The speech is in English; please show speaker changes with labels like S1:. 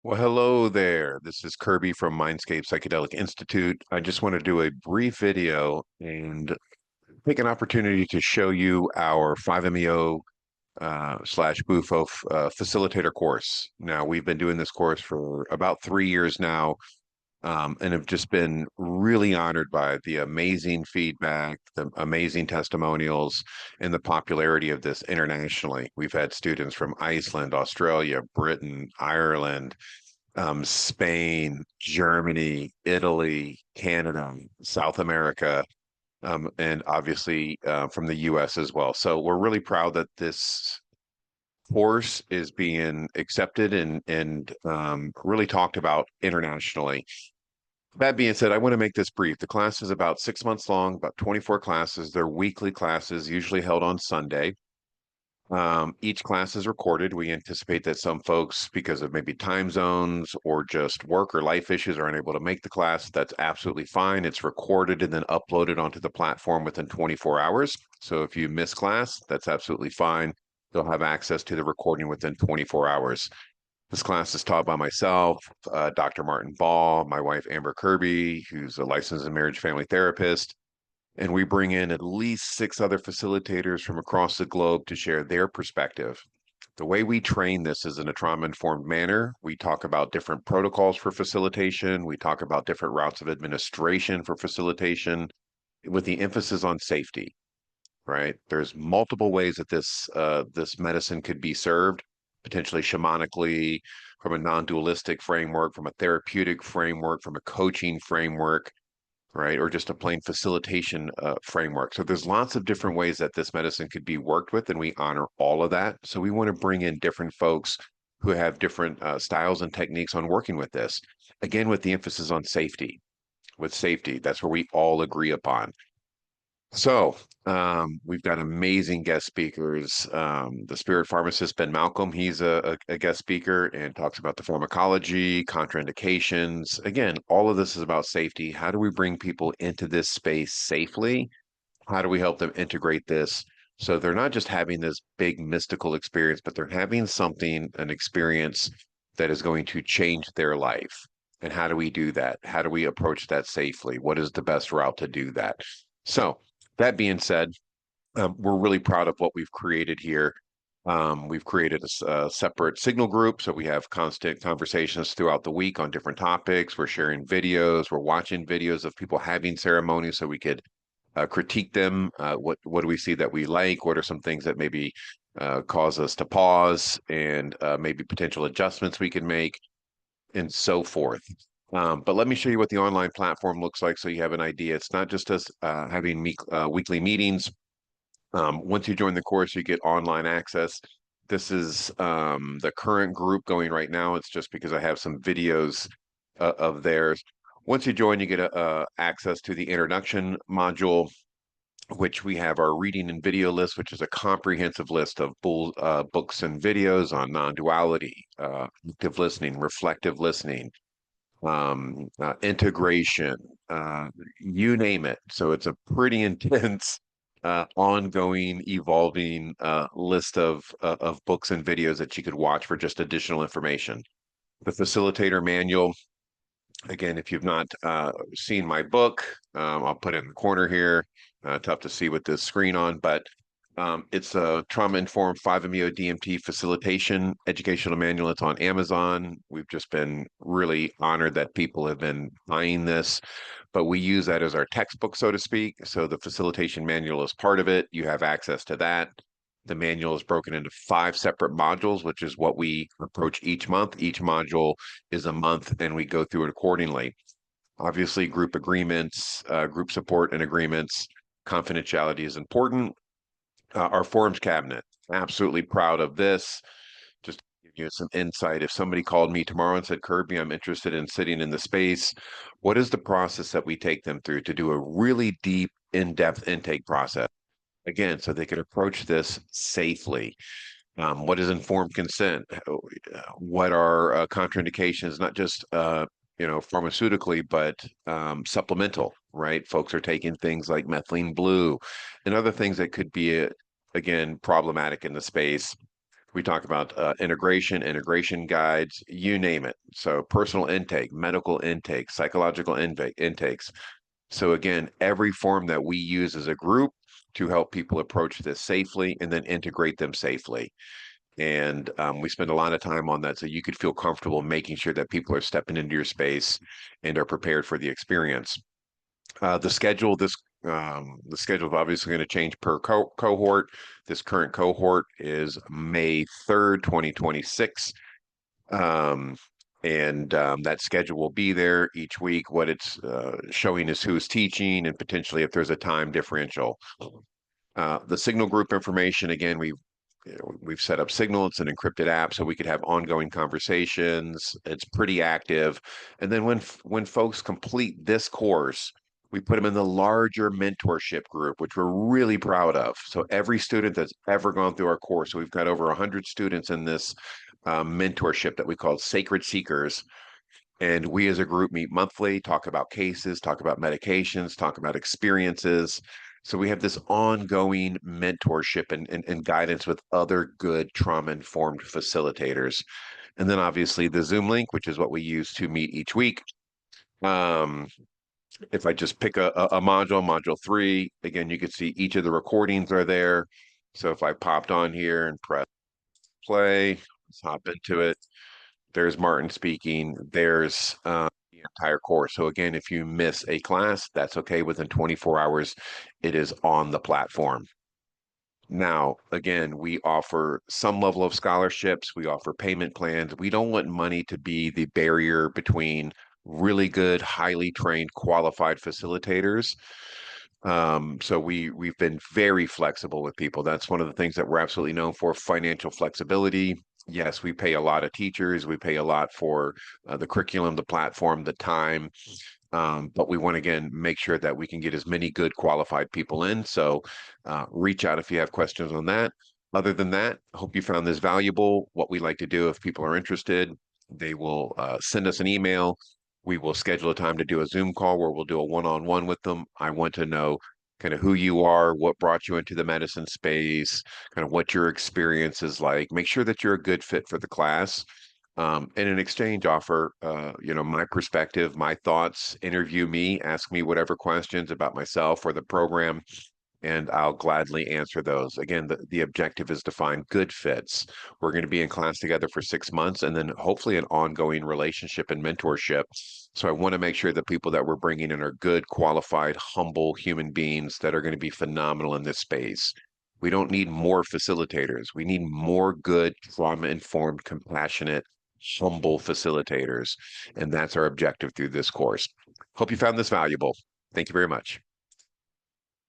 S1: Well, hello there. This is Kerby from Mindscape Psychedelic Institute. I just want to do a brief video and take an opportunity to show you our 5-MeO slash Bufo facilitator course. Now, we've been doing this course for about 3 years now, and have just been really honored by the amazing feedback, the amazing testimonials, and the popularity of this internationally. We've had students from Iceland, Australia, Britain, Ireland, Spain, Germany, Italy, Canada, South America, and obviously from the US as well. So we're really proud that this course is being accepted and really talked about internationally. That being said, I want to make this brief. The class is about 6 months long, about 24 classes. They're weekly classes, usually held on Sunday. Each class is recorded. We anticipate that some folks, because of maybe time zones or just work or life issues, are unable to make the class. That's absolutely fine. It's recorded and then uploaded onto the platform within 24 hours. So if you miss class, that's absolutely fine. You'll have access to the recording within 24 hours. This class is taught by myself, Dr. Martin Ball, my wife Amber Kerby, who's a licensed and marriage family therapist, and we bring in at least 6 other facilitators from across the globe to share their perspective. The way we train this is in a trauma-informed manner. We talk about different protocols for facilitation. We talk about different routes of administration for facilitation with the emphasis on safety, right? There's multiple ways that this medicine could be served, potentially shamanically, from a non-dualistic framework, from a therapeutic framework, from a coaching framework, right? Or just a plain facilitation framework. So there's lots of different ways that this medicine could be worked with, and we honor all of that. So we want to bring in different folks who have different styles and techniques on working with this. Again, with the emphasis on safety. With safety, that's where we all agree upon. So we've got amazing guest speakers. The spirit pharmacist Ben Malcolm, he's a guest speaker and talks about the pharmacology, contraindications. Again, all of this is about safety. How do we bring people into this space safely? How do we help them integrate this so they're not just having this big mystical experience, but they're having something, an experience that is going to change their life? And how do we do that? How do we approach that safely? What is the best route to do that? So, that being said, we're really proud of what we've created here. We've created a separate signal group, so we have constant conversations throughout the week on different topics. We're sharing videos, we're watching videos of people having ceremonies so we could critique them. What do we see that we like? What are some things that maybe cause us to pause and maybe potential adjustments we can make, and so forth. But let me show you what the online platform looks like so you have an idea. It's not just us having weekly meetings. Once you join the course, you get online access. This is the current group going right now. It's just because I have some videos of theirs. Once you join, you get access to the introduction module, which we have our reading and video list, which is a comprehensive list of books and videos on non-duality, active listening, reflective listening, integration, you name it. So it's a pretty intense, ongoing, evolving list of books and videos that you could watch for just additional information. The facilitator manual, again, if you've not seen my book, I'll put it in the corner here. Tough to see with this screen on, but it's a trauma-informed 5-MeO DMT facilitation educational manual. It's on Amazon. We've just been really honored that people have been buying this, but we use that as our textbook, so to speak. So the facilitation manual is part of it. You have access to that. The manual is broken into 5 separate modules, which is what we approach each month. Each module is a month, and we go through it accordingly. Obviously, group agreements, group support and agreements, confidentiality is important. Our forums cabinet, absolutely proud of this. Just to give you some insight, if somebody called me tomorrow and said, Kerby, I'm interested in sitting in the space, what is the process that we take them through to do a really deep, in-depth intake process? Again, so they could approach this safely. What is informed consent? What are contraindications, not just pharmaceutically, but supplemental, right? Folks are taking things like methylene blue and other things that could be, again, problematic in the space. We talk about integration guides, you name it. So personal intake, medical intake, psychological intakes. So again, every form that we use as a group to help people approach this safely and then integrate them safely. And we spend a lot of time on that so you could feel comfortable making sure that people are stepping into your space and are prepared for the experience. The schedule, the schedule is obviously going to change per cohort. This current cohort is May 3rd, 2026. Um, and that schedule will be there each week. What it's showing is who's teaching and potentially if there's a time differential. The Signal group information, again, we've set up Signal. It's an encrypted app, so we could have ongoing conversations. It's pretty active. And then when folks complete this course, we put them in the larger mentorship group, which we're really proud of. So every student that's ever gone through our course, so we've got over 100 students in this mentorship that we call Sacred Seekers. And we as a group meet monthly, talk about cases, talk about medications, talk about experiences. So we have this ongoing mentorship and guidance with other good trauma-informed facilitators. And then obviously the Zoom link, which is what we use to meet each week. Um, if I just pick a module, module 3, again, you can see each of the recordings are there. So if I popped on here and press play, let's hop into it. There's Martin speaking. There's the entire course. So again, if you miss a class, that's okay. Within 24 hours, it is on the platform. Now, again, we offer some level of scholarships. We offer payment plans. We don't want money to be the barrier between really good, highly trained, qualified facilitators. So we've been very flexible with people. That's one of the things that we're absolutely known for, financial flexibility. Yes, we pay a lot of teachers. We pay a lot for the curriculum, the platform, the time. But we want to, again, make sure that we can get as many good qualified people in. So reach out if you have questions on that. Other than that, I hope you found this valuable. What we like to do if people are interested, they will send us an email. We will schedule a time to do a Zoom call where we'll do a one-on-one with them. I want to know kind of who you are, what brought you into the medicine space, kind of what your experience is like. Make sure that you're a good fit for the class. And in exchange, offer my perspective, my thoughts, interview me, ask me whatever questions about myself or the program, and I'll gladly answer those. Again, the objective is to find good fits. We're going to be in class together for 6 months and then hopefully an ongoing relationship and mentorship. So I want to make sure that people that we're bringing in are good, qualified, humble human beings that are going to be phenomenal in this space. We don't need more facilitators. We need more good, trauma-informed, compassionate, humble facilitators. And that's our objective through this course. Hope you found this valuable. Thank you very much.